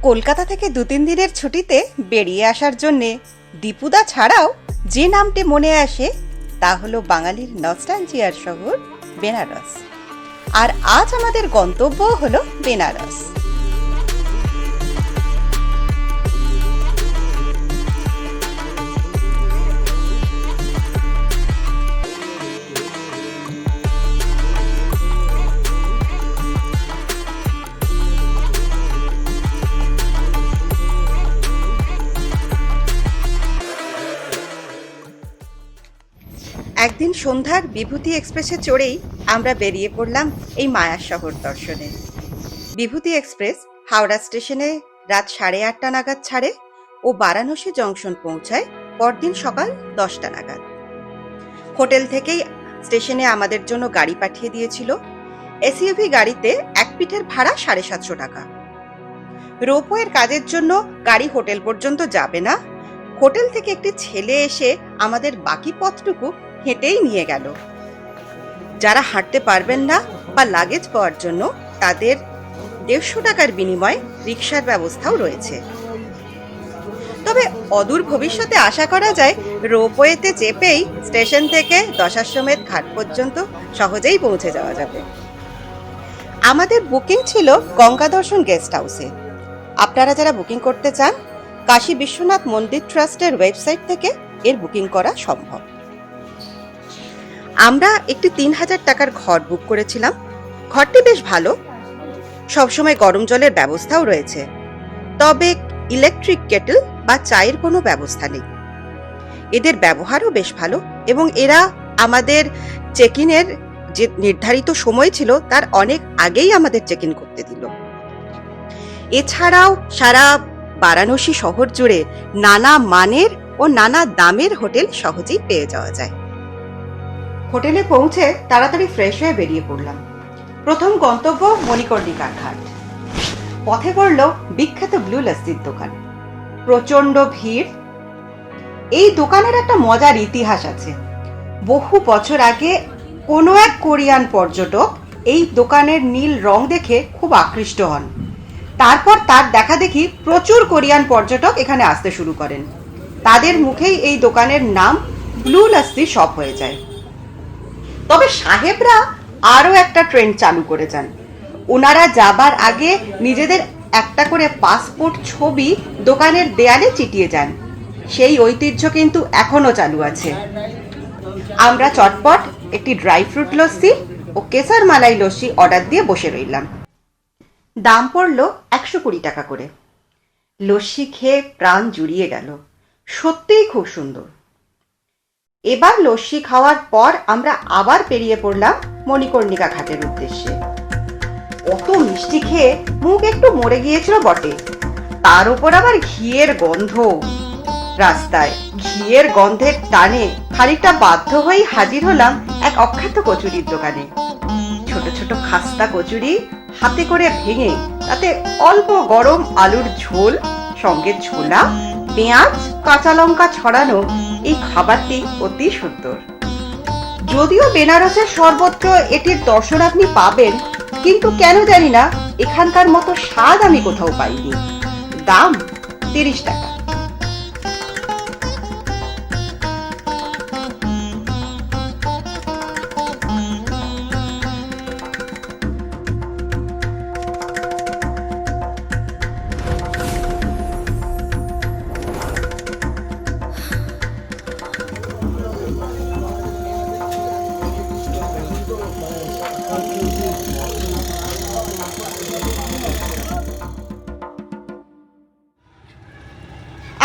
কলকাতা থেকে 2-3 দিনের ছুটিতে বেরিয়ে আসার জন্যে দীপুদা ছাড়াও যে নামটি মনে আসে তা হলো বাঙালির নস্টালজিয়ার শহর বেনারস। আর আজ আমাদের গন্তব্য হলো বেনারস। একদিন সন্ধ্যার বিভূতি এক্সপ্রেসে চড়েই আমরা বেরিয়ে পড়লাম এই মায়ার শহর দর্শনে। বিভূতি এক্সপ্রেস হাওড়া স্টেশনে রাত 8:30 নাগাদ ছাড়ে ও বারাণসী জংশন পৌঁছায় পরদিন সকাল 10টা নাগাদ। হোটেল থেকেই স্টেশনে আমাদের জন্য গাড়ি পাঠিয়ে দিয়েছিল। এসইউভি গাড়িতে এক পিঠের ভাড়া 750 টাকা। রোপওয়ের কাজের জন্য গাড়ি হোটেল পর্যন্ত যাবে না, হোটেল থেকে একটি ছেলে এসে আমাদের বাকি পথটুকু হেঁটেই নিয়ে গেল। যারা হাঁটতে পারবেন না বা লাগেজ পাওয়ার জন্য তাদের 150 টাকার বিনিময়ে রিকশার ব্যবস্থাও রয়েছে। তবে অদূর ভবিষ্যতে আশা করা যায় রোপওয়েতে চেপেই স্টেশন থেকে দশাশ্বমেধ ঘাট পর্যন্ত সহজেই পৌঁছে যাওয়া যাবে। আমাদের বুকিং ছিল গঙ্গা দর্শন গেস্ট হাউসে। আপনারা যারা বুকিং করতে চান কাশী বিশ্বনাথ মন্দির ট্রাস্টের ওয়েবসাইট থেকে এর বুকিং করা সম্ভব। আমরা একটি 3000 টাকার ঘর বুক করেছিলাম। ঘরটি বেশ ভালো, সবসময় গরম জলের ব্যবস্থাও রয়েছে, তবে ইলেকট্রিক কেটল বা চায়ের কোনো ব্যবস্থা নেই। এদের ব্যবহারও বেশ ভালো এবং এরা আমাদের চেক ইনের যে নির্ধারিত সময় ছিল তার অনেক আগেই আমাদের চেক ইন করতে দিল। এছাড়াও সারা বারাণসী শহর জুড়ে নানা মানের ও নানা দামের হোটেল সহজেই পেয়ে যাওয়া যায়। হোটেলে পৌঁছে তাড়াতাড়ি ফ্রেশ হয়ে বেরিয়ে পড়লাম। প্রথম গন্তব্য মণিকর্ণিকা ঘাট। পথে পড়ল বিখ্যাত ব্লু লস্যির দোকান। প্রচন্ড ভিড়। এই দোকানের একটা মজার ইতিহাস আছে। বহু বছর আগে কোনো এক কোরিয়ান পর্যটক এই দোকানের নীল রং দেখে খুব আকৃষ্ট হন। তারপর তার দেখা দেখি প্রচুর কোরিয়ান পর্যটক এখানে আসতে শুরু করেন। তাদের মুখেই এই দোকানের নাম ব্লু লস্যি শপ হয়ে যায়। তবে সাহেবরা আরও একটা ট্রেন্ড চালু করে যান। ওনারা যাবার আগে নিজেদের একটা করে পাসপোর্ট ছবি দোকানের দেয়ালে চিটিয়ে যান। সেই ঐতিহ্য কিন্তু এখনো চালু আছে। আমরা চটপট একটি ড্রাই ফ্রুট লস্যি ও কেসার মালাই লস্যি অর্ডার দিয়ে বসে রইলাম। দাম পড়ল 120 টাকা করে। লস্যি খেয়ে প্রাণ জুড়িয়ে গেল। সত্যিই খুব সুন্দর। এবার লস্যি খাওয়ার পর আমরা আবার বেরিয়ে পড়লাম মণিকর্ণিকা ঘাটের উদ্দেশ্যে। অত মিষ্টি খেয়ে মুখ একটু মরে গিয়েছিল বটে, তার উপর আবার ঘিয়ের গন্ধ। রাস্তায় ঘিয়ের গন্ধের টানে খানিকটা বাধ্য হয়েই হাজির হলাম এক অখ্যাত কচুরির দোকানে। ছোট ছোট খাস্তা কচুরি হাতে করে ভেঙে তাতে অল্প গরম আলুর ঝোল, সঙ্গে ছোলা, পেঁয়াজ, কাঁচা লঙ্কা ছড়ানো এই খাবারটি অতি সুন্দর। যদিও বেনারসের সর্বত্র এটির দর্শন আপনি পাবেন, কিন্তু কেন জানি না এখানকার মতো স্বাদ আমি কোথাও পাইনি। দাম 30 টাকা।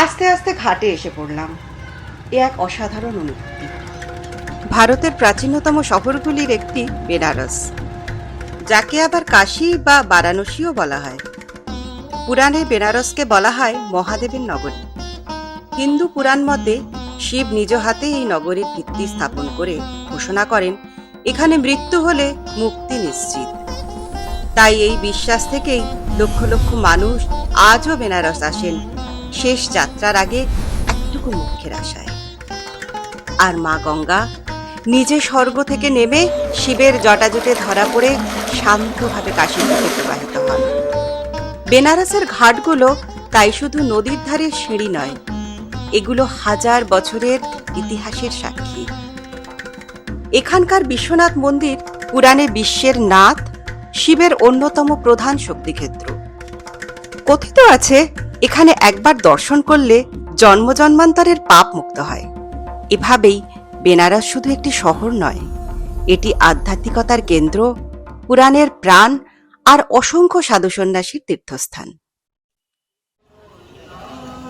আস্তে আস্তে ঘাটে এসে পড়লাম। এ এক অসাধারণ অনুভূতি। ভারতের প্রাচীনতম শহরগুলির একটি বেনারস, যাকে আবার কাশী বা বারাণসীও বলা হয়। পুরাণে বেনারসকে বলা হয় মহাদেবের নগরী। হিন্দু পুরাণ মতে শিব নিজ হাতে এই নগরীর ভিত্তি স্থাপন করে ঘোষণা করেন এখানে মৃত্যু হলে মুক্তি নিশ্চিত। তাই এই বিশ্বাস থেকেই লক্ষ লক্ষ মানুষ আজও বেনারস আসেন শেষ যাত্রার আগে একটুকু মুক্তির আশায়। আর মা গঙ্গা নিজে স্বর্গ থেকে নেমে শিবের জটাজুটে ধরা পড়ে শান্তভাবে কাশীর দিকে প্রবাহিত হন। বেনারসের ঘাটগুলো তাই শুধু নদীর ধারে সিঁড়ি নয়, এগুলো হাজার বছরের ইতিহাসের সাক্ষী। এখানকার বিশ্বনাথ মন্দির পুরাণে বিশ্বের নাথ শিবের অন্যতম প্রধান শক্তিক্ষেত্র। কথিত আছে এখানে একবার দর্শন করলে জন্ম জন্মান্তরের পাপ মুক্ত হয়। এভাবেই বেনারস শুধু একটি শহর নয়, এটি আধ্যাত্মিকতার কেন্দ্র, পুরাণের প্রাণ আর অসংখ্য সাধু সন্ন্যাসীর তীর্থস্থান।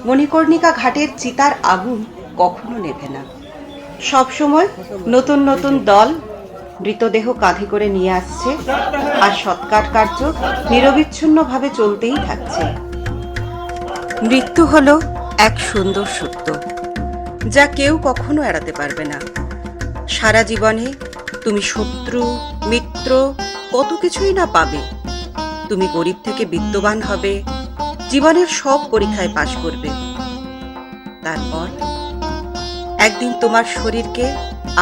মণিকর্ণিকা ঘাটের চিতার আগুন কখনো নেভে না। সবসময় নতুন নতুন দল মৃতদেহ কাঁধে করে নিয়ে আসছে, আর সৎকার কার্য নিরবিচ্ছিন্নভাবে চলতেই থাকছে। মৃত্যু হলো এক সুন্দর সত্য, যা কেউ কখনো এড়াতে পারবে না। সারা জীবনে তুমি শত্রু, মিত্র, কত কিছুই না পাবে। তুমি গরিব থেকে বিত্তবান হবে, জীবনের সব পরীক্ষায় পাশ করবে। তারপর একদিন তোমার শরীরকে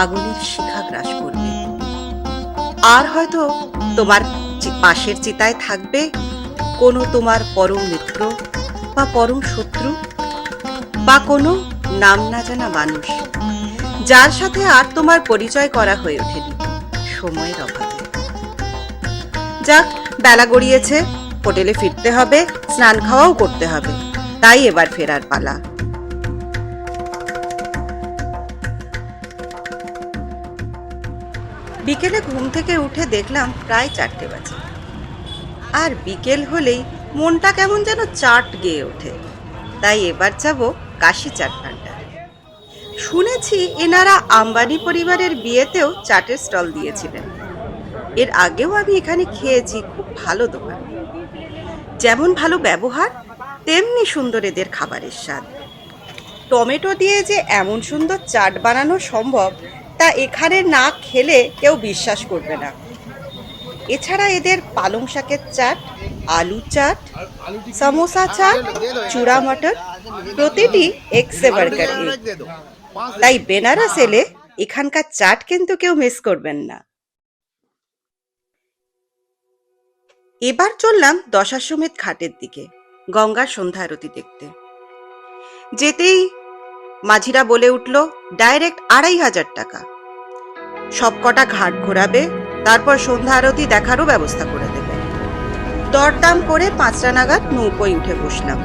আগুনের শিখা গ্রাস করবে। আর হয়তো তোমার পাশের চিতায় থাকবে কোনো তোমার পরম মিত্র বা পরম শত্রু, বা কোনো নাম না জানা মানুষ, যার সাথে আর তোমার পরিচয় করা হয়ে ওঠেনি সময়ের অভাবে। যাক, বেলা গড়িয়েছে, হোটেলে ফিরতে হবে, স্নান খাওয়াও করতে হবে, তাই এবার ফেরার পালা। বিকেলে ঘুম থেকে উঠে দেখলাম প্রায় 4টে বাজে। আর বিকেল হলেই মনটা কেমন যেন চাট গেয়ে ওঠে। তাই এবার যাব কাশী চাট ভান্ডার। শুনেছি এনারা আম্বানি পরিবারের বিয়েতেও চাটের স্টল দিয়েছিলেন। এর আগেও আমি এখানে খেয়েছি, খুব ভালো দোকান। যেমন ভালো ব্যবহার, তেমনি সুন্দর এদের খাবারের স্বাদ। টমেটো দিয়ে যে এমন সুন্দর চাট বানানো সম্ভব, তা এখানে না খেলে কেউ বিশ্বাস করবে না। এছাড়া এদের পালং শাকের চাট, আলু চাট, সমোসা চাট, চূড়া মটর, প্রতিটি এক্সে বার্গার এগ। তাই বেনারস এলে এখানকার চাট কিন্তু কেউ মিস করবেন না। এবার চললাম দশাশ্বমেধ ঘাটের দিকে, গঙ্গার সন্ধ্যা আরতি দেখতে। যেতেই মাঝিরা বলে উঠল ডাইরেক্ট 2500 টাকা। সবকটা ঘাট ঘোরাবে, তারপর সন্ধ্যা আরতি দেখারও ব্যবস্থা করে দেবে। দরদাম করে 5টা নাগাদ নৌকোয় উঠে বসলাম।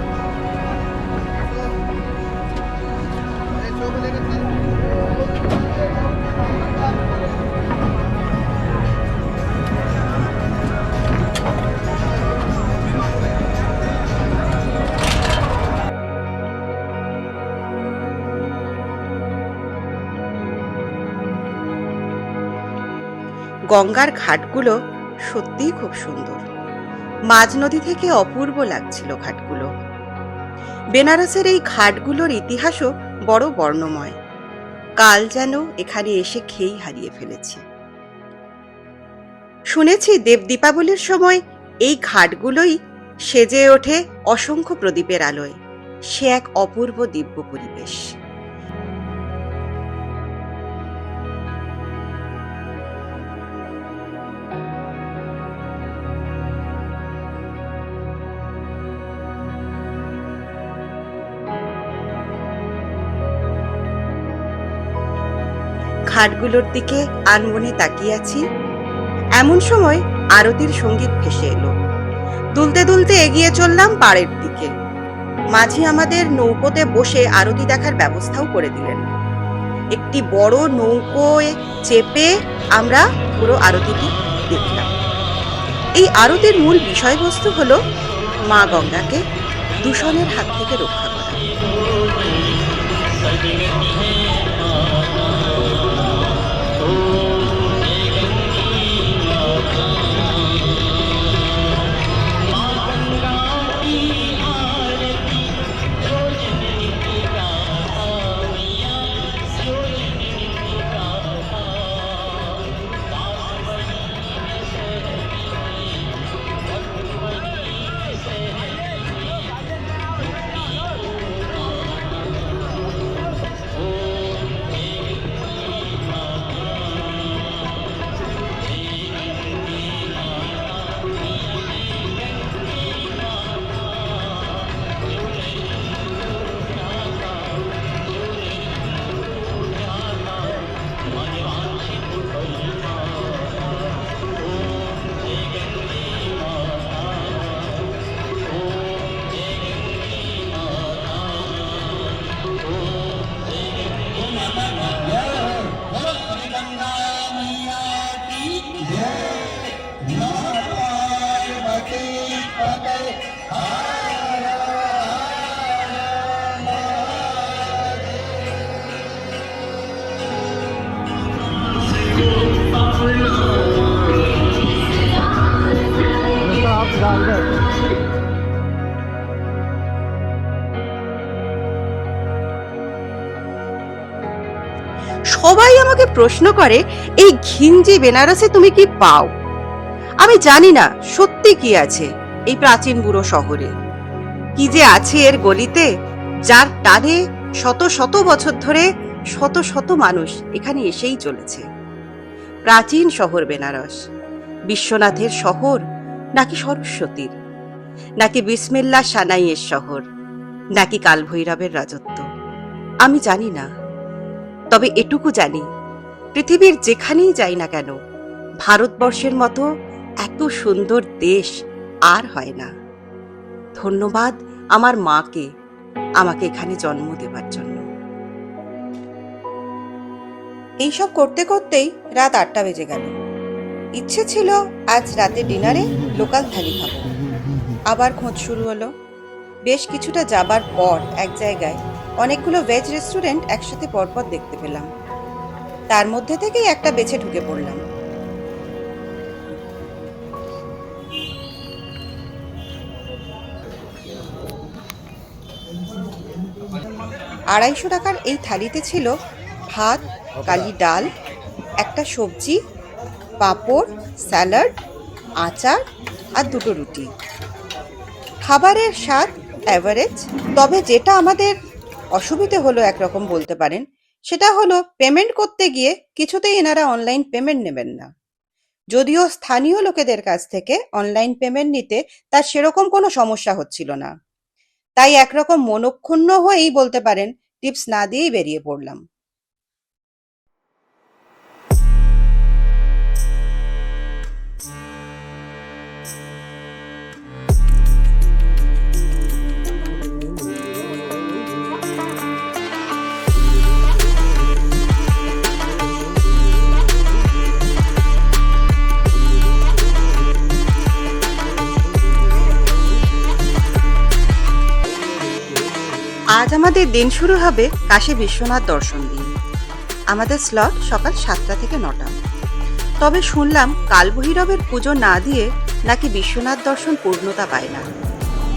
গঙ্গার ঘাটগুলো সত্যিই খুব সুন্দর। মাঝ নদী থেকে অপূর্ব লাগছিল ঘাটগুলো। বেনারসের এই ঘাটগুলোর ইতিহাসও বড় বর্ণময়। কাল যেন এখানে এসে খেই হারিয়ে ফেলেছি। শুনেছি দেব দীপাবলির সময় এই ঘাটগুলোই সেজে ওঠে অসংখ্য প্রদীপের আলোয়। সে এক অপূর্ব দিব্য পরিবেশ। ঘাটগুলোর দিকে আনমনে তাকিয়ে আছি, এমন সময় আরতির সঙ্গীত ভেসে এলো। দুলতে দুলতে এগিয়ে চললাম পাড়ের দিকে। মাঝি আমাদের নৌকোতে বসে আরতি দেখার ব্যবস্থাও করে দিলেন। একটি বড় নৌকোয় চেপে আমরা পুরো আরতিটি দেখলাম। এই আরতির মূল বিষয়বস্তু হলো মা গঙ্গাকে দূষণের হাত থেকে রক্ষা করা। সবাই আমাকে প্রশ্ন করে, এই ঘিঞ্জি বেনারসে তুমি কি পাও? আমি জানি না সত্যি কি আছে এই প্রাচীন বুড়ো শহরে, কি যে আছে এর গলিতে, যার টানে শত শত বছর ধরে শত শত মানুষ এখানে এসেই চলেছে। প্রাচীন শহর বেনারস বিশ্বনাথের শহর, নাকি সরস্বতীর, নাকি বিসমিল্লাহ সানাইয়ের শহর, নাকি কালভৈরবের রাজত্ব, আমি জানি না। তবে এটুকু জানি, পৃথিবীর যেখানেই যাই না কেন, ভারতবর্ষের মতো এত সুন্দর দেশ আর হয় না। ধন্যবাদ আমার মাকে আমাকে এখানে জন্ম দেবার জন্য। এইসব করতে করতেই রাত 8টা বেজে গেল। ইচ্ছে ছিল আজ রাতে ডিনারে লোকাল থালি খাবো। আবার খোঁজ শুরু হলো। বেশ কিছুটা যাবার পর এক জায়গায় অনেকগুলো ভেজ রেস্টুরেন্ট একসাথে পরপর দেখতে পেলাম। তার মধ্যে থেকেই একটা বেছে ঢুকে পড়লাম। $250 এই থালিতে ছিল ভাত, কালি ডাল, একটা সবজি, পাঁপড়, স্যালাড, আচার আর 2টো রুটি। খাবারের স্বাদ অ্যাভারেজ। তবে যেটা আমাদের অসুবিধে হলো একরকম বলতে পারেন, সেটা হলো পেমেন্ট করতে গিয়ে কিছুতেই এনারা অনলাইন পেমেন্ট নেবেন না। যদিও স্থানীয় লোকেদের কাছ থেকে অনলাইন পেমেন্ট নিতে তার সেরকম কোনো সমস্যা হচ্ছিল না। তাই একরকম মনক্ষুণ্ণ হয়েই বলতে পারেন টিপস না দিয়েই বেরিয়ে পড়লাম। আজ আমাদের দিন শুরু হবে কাশী বিশ্বনাথ দর্শন দিয়ে। আমাদের স্লট সকাল 7টা থেকে 9টা। তবে শুনলাম কালভৈরবের পুজো না দিয়ে নাকি বিশ্বনাথ দর্শন পূর্ণতা পায় না।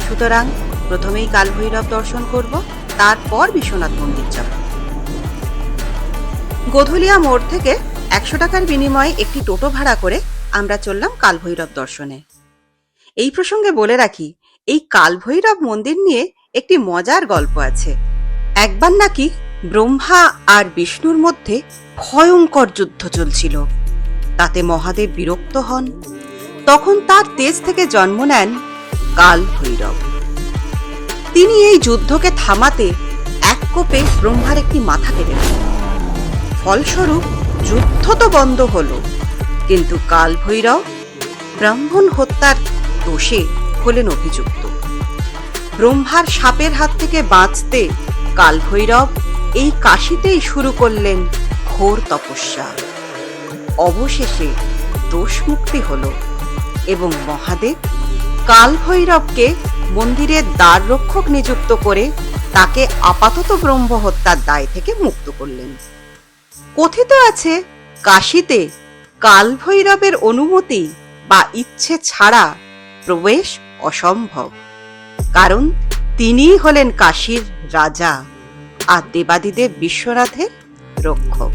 সুতরাং প্রথমেই কালভৈরব দর্শন করব, তারপর বিশ্বনাথ মন্দির যাব। গোধুলিয়া মোড় থেকে 100 টাকার বিনিময়ে একটি টোটো ভাড়া করে আমরা চললাম কালভৈরব দর্শনে। এই প্রসঙ্গে বলে রাখি, এই কালভৈরব মন্দির নিয়ে একটি মজার গল্প আছে। একবার নাকি ব্রহ্মা আর বিষ্ণুর মধ্যে ভয়ঙ্কর যুদ্ধ চলছিল। তাতে মহাদেব বিরক্ত হন। তখন তার তেজ থেকে জন্ম নেন কালভৈরব। তিনি এই যুদ্ধকে থামাতে এক কোপে ব্রহ্মার একটি মাথা কেটে দেন। ফলস্বরূপ যুদ্ধ তো বন্ধ হলো, কিন্তু কালভৈরব ব্রাহ্মণ হত্যার দোষে হলেন অভিযুক্ত। ব্রহ্মার শাপের হাত থেকে বাঁচতে কালভৈরব এই কাশীতেই শুরু করলেন ঘোর তপস্যা। অবশেষে দোষ মুক্তি হল এবং মহাদেব কালভৈরবকে মন্দিরের দ্বার রক্ষক নিযুক্ত করে তাকে আপাতত ব্রহ্ম হত্যার দায় থেকে মুক্ত করলেন। কথিত আছে, কাশীতে কালভৈরবের অনুমতি বা ইচ্ছে ছাড়া প্রবেশ অসম্ভব, কারণ তিনিই হলেন কাশীর রাজা আর দেবাদিদেব বিশ্বনাথের রক্ষক।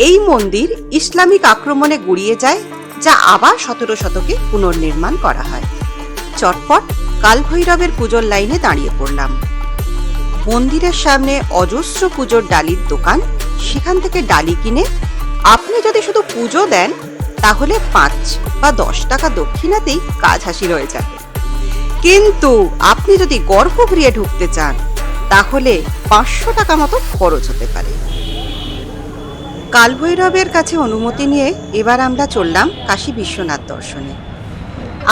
এই মন্দির ইসলামিক আক্রমণে গুড়িয়ে যায়, যা আবার 17 শতকে পুনর্নির্মাণ করা হয়। চটপট কালভৈরবের পুজোর লাইনে দাঁড়িয়ে পড়লাম। মন্দিরের সামনে অজস্র পুজোর ডালির দোকান। সেখান থেকে ডালি কিনে আপনি যদি শুধু পুজো দেন, তাহলে 5 বা 10 টাকা দক্ষিণাতেই কাজ হাসিল হয়ে যাবে। কিন্তু আপনি যদি গর্ভগৃহে ঢুকতে চান, তাহলে 500 টাকা মতো খরচ হতে পারে। কালভৈরবের কাছে অনুমতি নিয়ে এবার আমরা চললাম কাশী বিশ্বনাথ দর্শনে।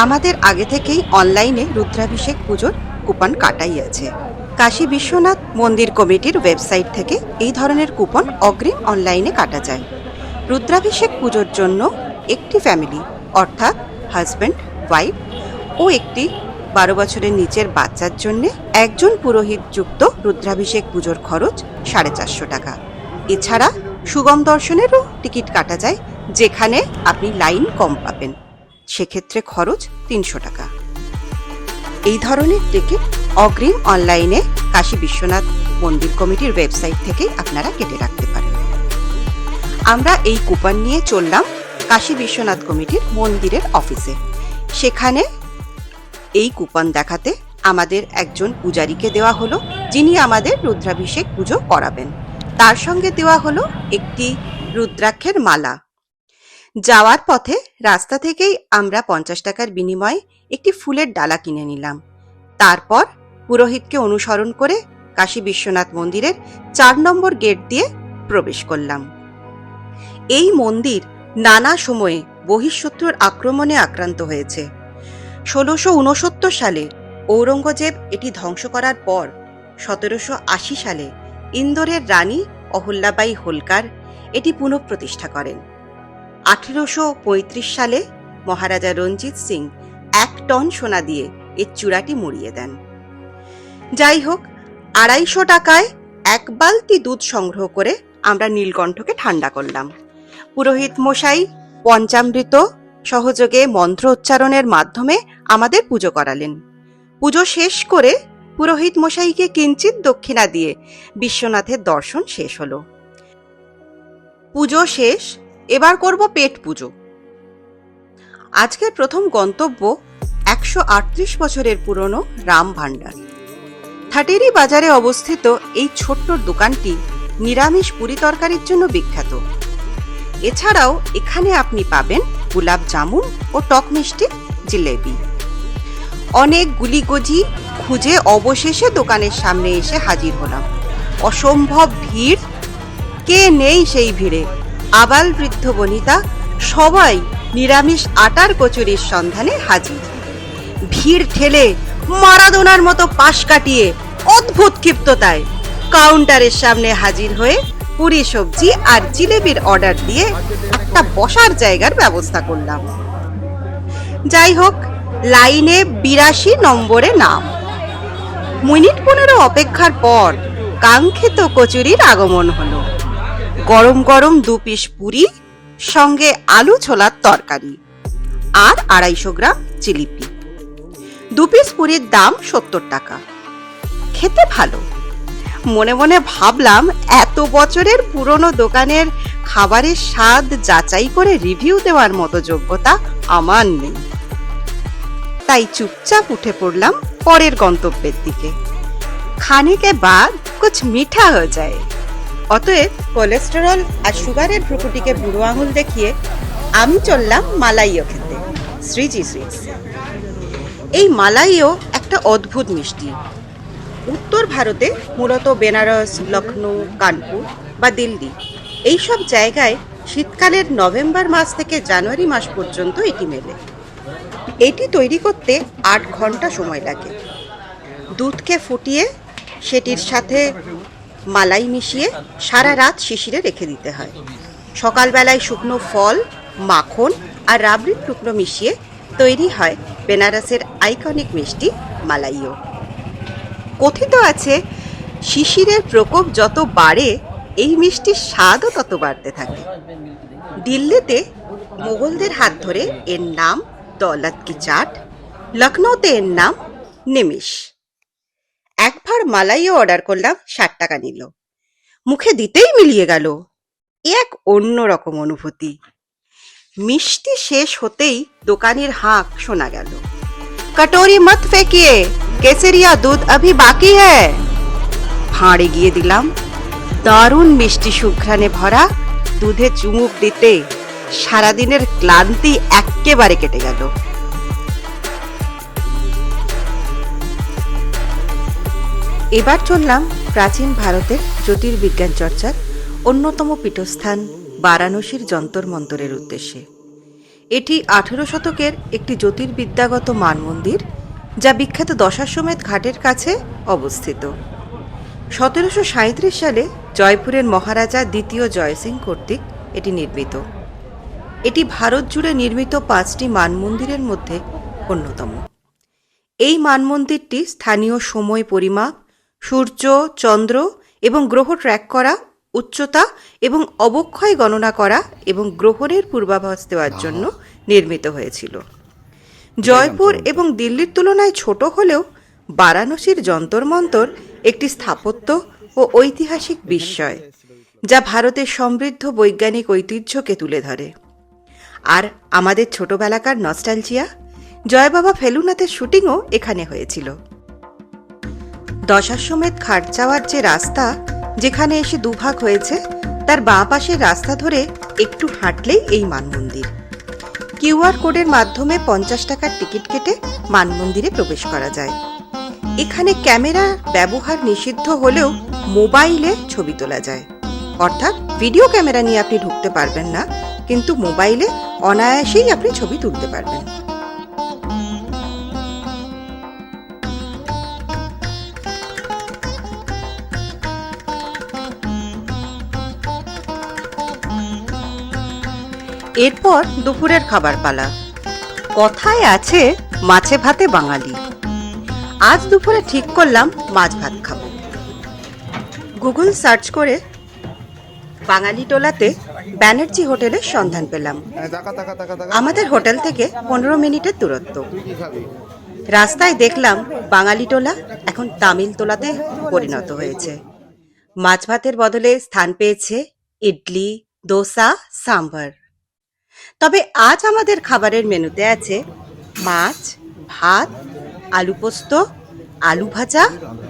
আমাদের আগে থেকেই অনলাইনে রুদ্রাভিষেক পুজোর কুপন কাটাই আছে। কাশী বিশ্বনাথ মন্দির কমিটির ওয়েবসাইট থেকে এই ধরনের কুপন অগ্রিম অনলাইনে কাটা যায়। রুদ্রাভিষেক পুজোর জন্য একটি ফ্যামিলি অর্থাৎ হাজব্যান্ড, ওয়াইফ ও একটি 12 বছরের নিচের বাচ্চার জন্য একজন পুরোহিত যুক্ত রুদ্রাভিষেক পুজোর খরচ 450 টাকা। এছাড়া সুগম দর্শনেরও টিকিট কাটা যায়, যেখানে আপনি লাইন কম পাবেন। সেক্ষেত্রে খরচ 300 টাকা। এই ধরনের টিকিট অগ্রিম অনলাইনে কাশী বিশ্বনাথ মন্দির কমিটির ওয়েবসাইট থেকে আপনারা কেটে রাখতে পারেন। আমরা এই কুপন নিয়ে চললাম কাশী বিশ্বনাথ কমিটির মন্দিরের অফিসে। সেখানে এই কুপন দেখাতে আমাদের একজন পূজারীকে দেওয়া হলো, যিনি আমাদের রুদ্রাভিষেক পুজো করাবেন। তার সঙ্গে দেওয়া হলো একটি রুদ্রাক্ষের মালা। যাওয়ার পথে রাস্তা থেকেই আমরা 50 টাকার বিনিময়ে একটি ফুলের ডালা কিনে নিলাম। তারপর পুরোহিতকে অনুসরণ করে কাশী বিশ্বনাথ মন্দিরের 4 নম্বর গেট দিয়ে প্রবেশ করলাম। এই মন্দির নানা সময়ে বহিঃশত্রুর আক্রমণে আক্রান্ত হয়েছে। 1669 সালে ঔরঙ্গজেব এটি ধ্বংস করার পর 1780 সালে ইন্দোরের রানী অহল্যাবাই হোলকার এটি পুনঃপ্রতিষ্ঠা করেন। 1835 সালে মহারাজা রঞ্জিত সিং 1 টন সোনা দিয়ে এর চূড়াটি মুড়িয়ে দেন। যাই হোক, 250 টাকায় 1 বালতি দুধ সংগ্রহ করে আমরা নীলকণ্ঠকে ঠান্ডা করলাম। পুরোহিত মশাই পঞ্চামৃত সহযোগে মন্ত্র উচ্চারণের মাধ্যমে আমাদের পুজো করালেন। পুজো শেষ করে পুরোহিত মশাইকে কিঞ্চিত দক্ষিণা দিয়ে বিশ্বনাথের দর্শন শেষ হলো। পুজো শেষ, এবার করব পেট পুজো। আজকের প্রথম গন্তব্য 138 বছরের পুরনো রাম ভান্ডার। থাটেরি বাজারে অবস্থিত এই ছোট্ট দোকানটি নিরামিষ পুরি তরকারির জন্য বিখ্যাত। এছাড়াও এখানে আপনি পাবেন গোলাপ জামুন ও টক মিষ্টি জিলেবি। অনেক গুলিগজি খুঁজে অবশেষে দোকানের সামনে এসে হাজির হলাম। অসম্ভব ভিড়, কে নেই সেই ভিড়ে। আবাল বৃদ্ধ বনিতা সবাই নিরামিষ আটার কচুরির সন্ধানে হাজির। ভিড় ঠেলে মারাদোনার মতো পাশ কাটিয়ে অদ্ভুত ক্ষিপ্ততায় কাউন্টারের সামনে হাজির হয়ে পুরি সবজি আর জিলেবির অর্ডার দিয়ে একটা বসার জায়গার ব্যবস্থা করলাম। যাই হোক, লাইনে 82 নম্বরে নাম। মিনিট 15 অপেক্ষার পর কাঙ্ক্ষিত কচুরির আগমন হলো। গরম গরম 2 পিস পুরি, সঙ্গে আলু ছোলার তরকারি আর 250 গ্রাম জিলিপি। 2 পিস পুরির দাম 70 টাকা। খেতে ভালো। মনে মনে ভাবলাম, এত বছরের পুরনো দোকানের খাবারের স্বাদ যাচাই করে রিভিউ দেওয়ার মতো যোগ্যতা আমার নেই। তাই চুপচাপ উঠে পড়লাম পরের গন্তব্যের দিকে। খানে কে বাদ কুছ মিঠা হয়ে যায়। অতএব কোলেস্টেরল আর সুগারের ভ্রুকুটিকে বুড়ো আঙুল দেখিয়ে আমি চললাম মালাইও খেতে, শ্রীজি সুইটস। এই মালাইও একটা অদ্ভুত মিষ্টি। উত্তর ভারতে মূলত বেনারস, লখনৌ, কানপুর বা দিল্লি এইসব জায়গায় শীতকালের নভেম্বর মাস থেকে জানুয়ারি মাস পর্যন্ত এটি মেলে। এটি তৈরি করতে 8 ঘন্টা সময় লাগে। দুধকে ফুটিয়ে সেটির সাথে মালাই মিশিয়ে সারা রাত শিশিরে রেখে দিতে হয়। সকালবেলায় শুকনো ফল, মাখন আর রাবড়ির টুকরো মিশিয়ে তৈরি হয় বেনারসের আইকনিক মিষ্টি মালাইও। কথিত আছে, শিশিরের প্রকোপ যত বাড়ে এই মিষ্টির স্বাদও তত বাড়তে থাকে। দিল্লিতে মোগলদের হাত ধরে এর নাম দৌলত কি চাট, লখনৌতে এর নাম নিমিশ। একবার মালাইও অর্ডার করলাম, 60 টাকা নিল। মুখে দিতেই মিলিয়ে গেল। এক অন্যরকম অনুভূতি। মিষ্টি শেষ হতেই দোকানের হাঁক শোনা গেল, কটোরি মত ফেকিয়ে, কেসরিয়া দুধ আভি বাকি হ্যায়। ভাঁড়ে গিয়ে দিলাম। দারুণ মিষ্টি সুঘ্রাণে ভরা দুধে চুমুক দিতে সারাদিনের ক্লান্তি একেবারে কেটে গেল। এবার চললাম প্রাচীন ভারতের জ্যোতির্বিজ্ঞান চর্চার অন্যতম পীঠস্থান বারাণসীর যন্তর মন্তরের উদ্দেশ্যে। এটি 18 শতকের একটি জ্যোতির্বিদ্যাগত মানমন্দির, যা বিখ্যাত দশাশ্বমেধ ঘাটের কাছে অবস্থিত। 1737 সালে জয়পুরের মহারাজা দ্বিতীয় জয়সিং কর্তৃক এটি নির্মিত। এটি ভারত জুড়ে নির্মিত 5টি মানমন্দিরের মধ্যে অন্যতম। এই মানমন্দিরটি স্থানীয় সময় পরিমাপ, সূর্য, চন্দ্র এবং গ্রহ ট্র্যাক করা, উচ্চতা এবং অবক্ষয় গণনা করা এবং গ্রহণের পূর্বাভাস দেওয়ার জন্য নির্মিত হয়েছিল। জয়পুর এবং দিল্লির তুলনায় ছোট হলেও বারাণসীর যন্তর মন্তর একটি স্থাপত্য ও ঐতিহাসিক বিস্ময়, যা ভারতের সমৃদ্ধ বৈজ্ঞানিক ঐতিহ্যকে তুলে ধরে। আর আমাদের ছোটবেলাকার নস্টালজিয়া, জয় বাবা ফেলুনাথের শুটিংও এখানে হয়েছিল। দশাশ্বমেধ ঘাট যাওয়ার যে রাস্তা, যেখানে এসে দুভাগ হয়েছে, তার বাঁ পাশের রাস্তা ধরে একটু হাঁটলেই এই মানমন্দির। কিউআর কোডের মাধ্যমে 50 টাকার টিকিট কেটে মানমন্দিরে প্রবেশ করা যায়। এখানে ক্যামেরা ব্যবহার নিষিদ্ধ হলেও মোবাইলে ছবি তোলা যায়, অর্থাৎ ভিডিও ক্যামেরা নিয়ে আপনি ঢুকতে পারবেন না, কিন্তু মোবাইলে অনায়াসেই আপনি ছবি তুলতে পারবেন। এরপর দুপুরের খাবার পালা। কথায় আছে মাছে ভাতে বাঙালি। আজ দুপুরে ঠিক করলাম মাছ ভাত খাবো। গুগল সার্চ করে বাঙালি টোলাতে ব্যানার্জি হোটেলের সন্ধান পেলাম। আমাদের হোটেল থেকে 15 মিনিটের দূরত্ব। রাস্তায় দেখলাম বাঙালি টোলা এখন তামিল টোলাতে পরিণত হয়েছে। মাছ ভাতের বদলে স্থান পেয়েছে ইডলি, দোসা, সাম্বার। তবে আজ আমাদের খাবারের মেনুতে আছে মাছ, ভাত, আলু পোস্ত, আলু ভাজা,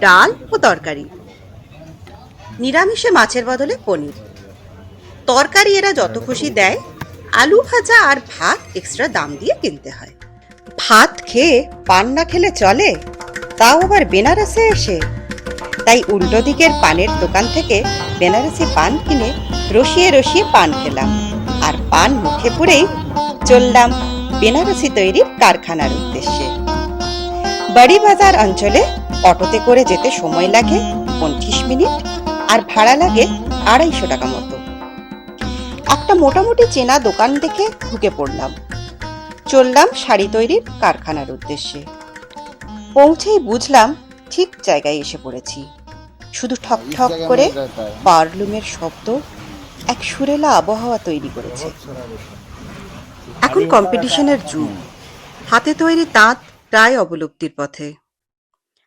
ডাল ও তরকারি। নিরামিষে মাছের বদলে পনির। তরকারি এরা যত খুশি দেয়, আলু ভাজা আর ভাত এক্সট্রা দাম দিয়ে কিনতে হয়। ভাত খেয়ে পান না খেলে চলে, তাও আবার বেনারসে এসে। তাই উল্টো দিকের পানের দোকান থেকে বেনারসি পান কিনে রসিয়ে রসিয়ে পান খেলাম, আর পান মুখে পুরেই চললাম বেনারসি তৈরির কারখানার উদ্দেশ্যে। বাড়ি বাজার অঞ্চলে অটোতে করে যেতে সময় লাগে 25 মিনিট, আর ভাড়া লাগে 250 টাকা মতো। একটা মোটামুটি চেনা দোকান দেখে ঢুকে পড়লাম। চললাম শাড়ি তৈরির কারখানার উদ্দেশ্যে। পৌঁছেই বুঝলাম ঠিক জায়গায় এসে পড়েছি। শুধু ঠক ঠক করে পারলুমের শব্দ এক সুরেলা আবহাওয়া তৈরি করেছে। এখন কম্পিটিশনের যুগ। হাতে তৈরি তাঁত প্রায় অবলুপ্তির পথে।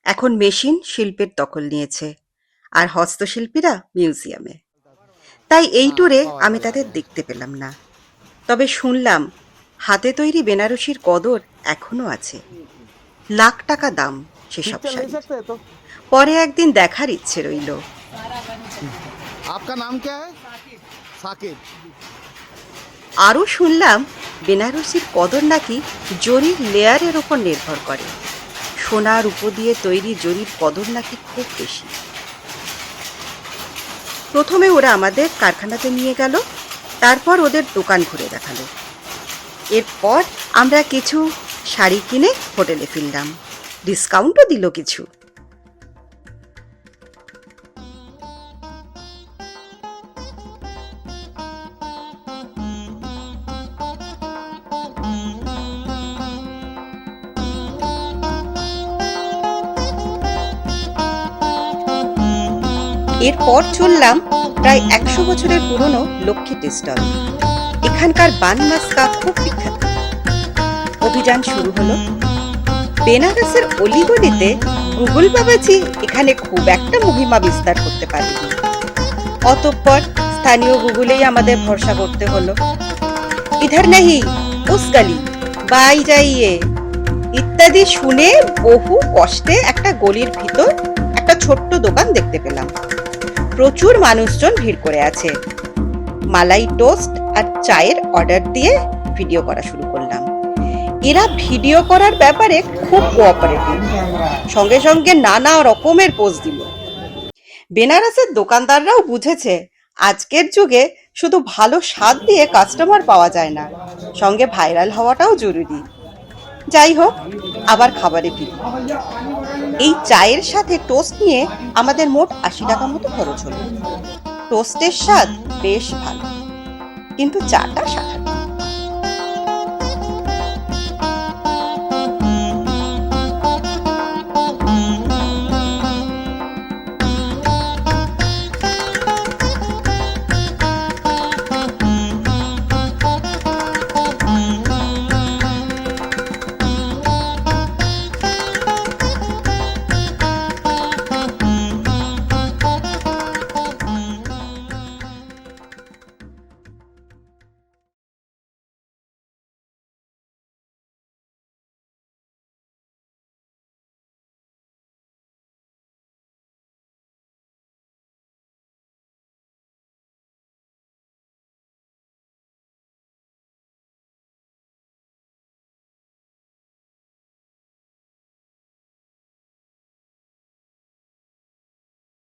এখন মেশিন শিল্পের দখল নিয়েছে, আর হস্তশিল্পীরা মিউজিয়ামে। তাই এই ট্যুরে আমি তাদের দেখতে পেলাম না। তবে শুনলাম হাতে তৈরি বেনারসির কদর এখনো আছে। লাখ টাকা দাম সেসব শাড়ি। পরে একদিন দেখার ইচ্ছে রইল। आपका नाम क्या है? साकिब। আরও শুনলাম বেনারসির কদর নাকি জরির লেয়ারের ওপর নির্ভর করে। সোনার রূপো দিয়ে তৈরি জরির কদর নাকি খুব বেশি। প্রথমে ওরা আমাদের কারখানাতে নিয়ে গেল, তারপর ওদের দোকান ঘুরে দেখালো। এরপর আমরা কিছু শাড়ি কিনে হোটেলে ফিরলাম। ডিসকাউন্টও দিল কিছু। এরপর চললাম প্রায় 100 বছরের পুরনো লক্ষ্মী টি স্টল। এখানকার বান মাস্কা খুব বিখ্যাত। অভিযান শুরু হলো। বেনারসের অলিগলিতে গুগল বাবাজি এখানে খুব একটা মহিমা বিস্তার করতে পারেনি। অতঃপর স্থানীয় গুগলেই আমাদের ভরসা করতে হলো। ইধার নাহি, উস গলি, বাই যাইয়ে ইত্যাদি শুনে বহু কষ্টে একটা গলির ভিতর একটা ছোট্ট দোকান দেখতে পেলাম। প্রচুর মানুষজন ভিড় করে আছে। মালাই টোস্ট আর চায়ের অর্ডার দিয়ে ভিডিও করা শুরু করলাম। এরা ভিডিও করার ব্যাপারে খুব কোঅপারেটিভ। সঙ্গে সঙ্গে নানা রকমের পোজ দিল। বেনারসের দোকানদাররাও বুঝেছে আজকের যুগে শুধু ভালো স্বাদ দিয়ে কাস্টমার পাওয়া যায় না, সঙ্গে ভাইরাল হওয়াটাও জরুরি। যাই হোক, আবার খাবারে ফিরি। এই চায়ের সাথে টোস্ট নিয়ে আমাদের মোট 80 টাকা মতো খরচ হলো। টোস্টের স্বাদ বেশ ভালো, কিন্তু চাটা সাধারণ।